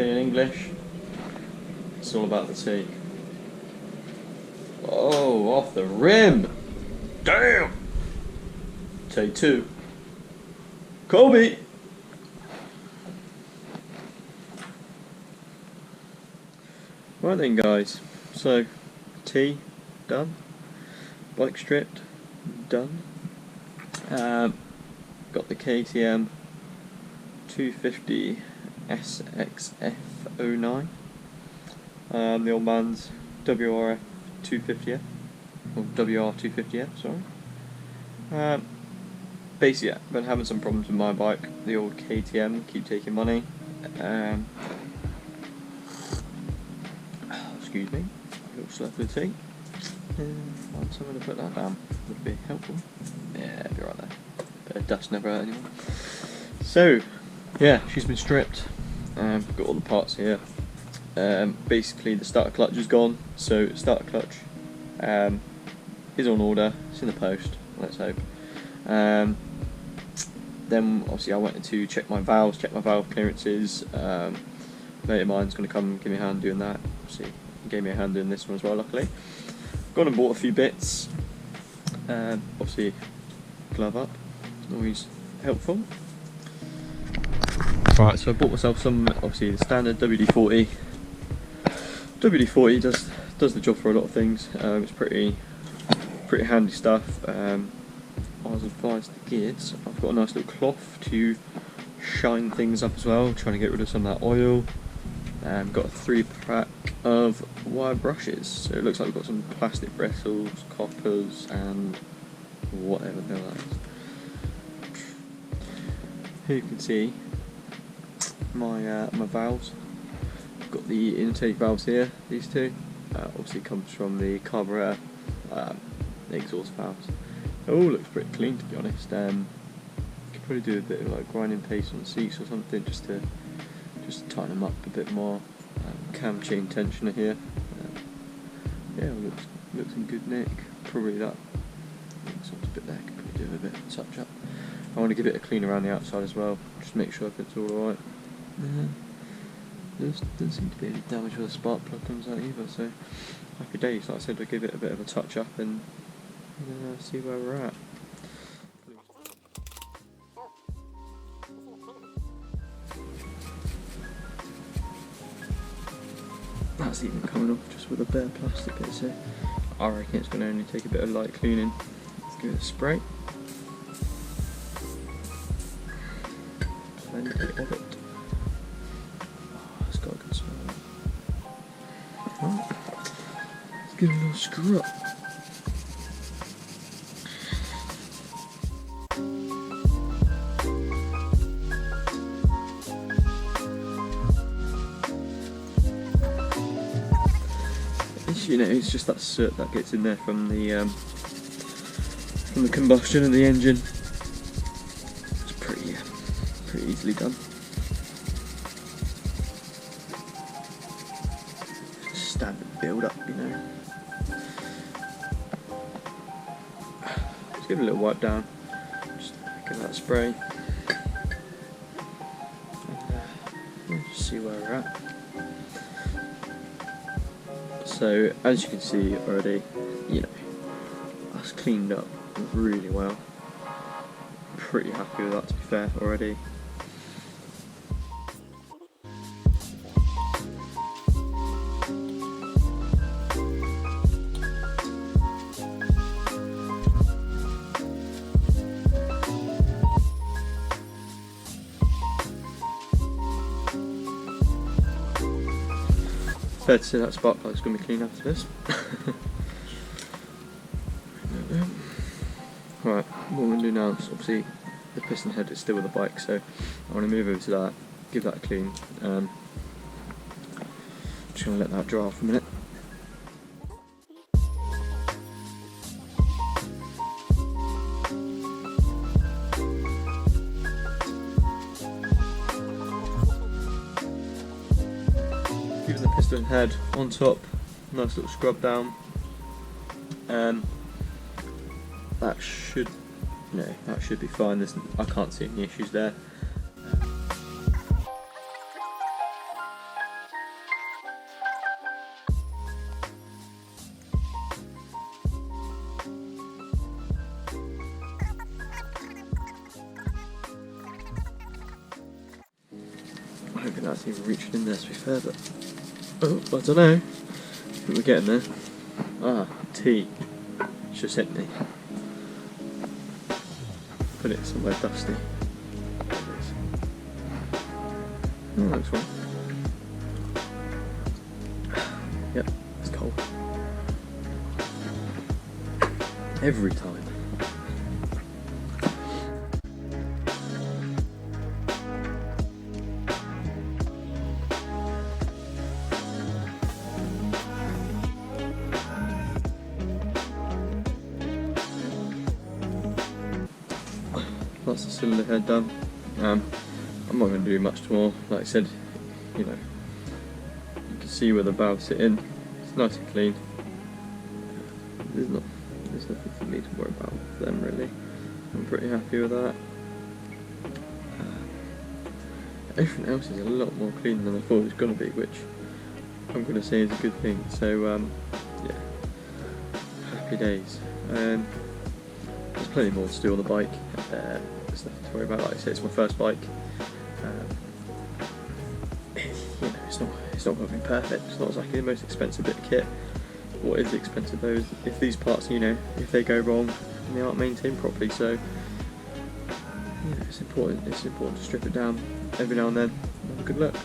in English. It's all about the tea. Oh, off the rim! Damn! Take two. Kobe! Right then guys, so tea done, bike stripped done. Got the KTM 250 SXF09, the old man's WRF 250F, or WR 250F, sorry. Basically, yeah, been having some problems with my bike, the old KTM, keep taking money. Excuse me, a little slurp of tea. Find somewhere to put that down, would be helpful. Yeah, it'd be right there. Bit of dust never hurt anyone. So, yeah, she's been stripped. Got all the parts here. Basically, the starter clutch is gone, so starter clutch is on order. It's in the post. Let's hope. Then obviously I went to check my valves, check my valve clearances. Mate of mine's going to come give me a hand doing that. Obviously, he gave me a hand doing this one as well, luckily. Gone and bought a few bits. Obviously, glove up, always helpful. Right, so I bought myself some, obviously the standard WD-40. WD-40 does the job for a lot of things. It's pretty handy stuff. I was advised to get, I've got a nice little cloth to shine things up as well, trying to get rid of some of that oil. Got a 3-pack of wire brushes, so it looks like we've got some plastic bristles, coppers and whatever the hell that is. Here you can see my valves. I've got the intake valves here, these two. Obviously comes from the carburetor, the exhaust valves. It all looks pretty clean, to be honest. Could probably do a bit of like grinding paste on the seats or something just to tighten them up a bit more. Cam chain tensioner here. Yeah, looks in good nick. Probably that exhaust bit there could probably do a bit of a touch up. I want to give it a clean around the outside as well, just make sure if it's all right. There doesn't seem to be any damage where the spark plug comes out either, so happy days. Like I said, I'll give it a bit of a touch up and see where we're at. That's even coming off just with a bare plastic bit, so I reckon it's going to only take a bit of light cleaning. Let's give it a spray. Plenty of it. Oh, it's got a good smell. Right. Let's give it a little screw up. You know, it's just that soot that gets in there from the combustion of the engine. It's pretty easily done. Just standard build up, you know. Just give it a little wipe down. Just give that a spray. And, just see where we're at. So, as you can see already, you know, that's cleaned up really well. Pretty happy with that, to be fair, already. Fair to say that spark plug's going to be clean after this. Right, what we're going to do now is obviously the piston head is still with the bike, so I want to move over to that, give that a clean. Just going to let that dry off a minute. Giving the piston head on top, nice little scrub down. That should be fine. I can't see any issues there. I don't think that's even reaching in there, to be fair, but oh, I don't know. I think we're getting there. Ah, tea. It's just hit me. Put it somewhere dusty. There it is. Oh, looks one. Yep, it's cold. Every time. That's the cylinder head done. I'm not going to do much more. Like I said, you know, you can see where the valves sit in. It's nice and clean. There's nothing for me to worry about with them really. I'm pretty happy with that. Everything else is a lot more clean than I thought it was going to be, which I'm going to say is a good thing. So yeah, happy days. There's plenty more to do on the bike. There's nothing to worry about. Like I said, it's my first bike. You know, it's not going to be perfect. It's not exactly the most expensive bit of kit. What is expensive though is if these parts, you know, if they go wrong and they aren't maintained properly. So, you know, it's important. It's important to strip it down every now and then. Have a good look.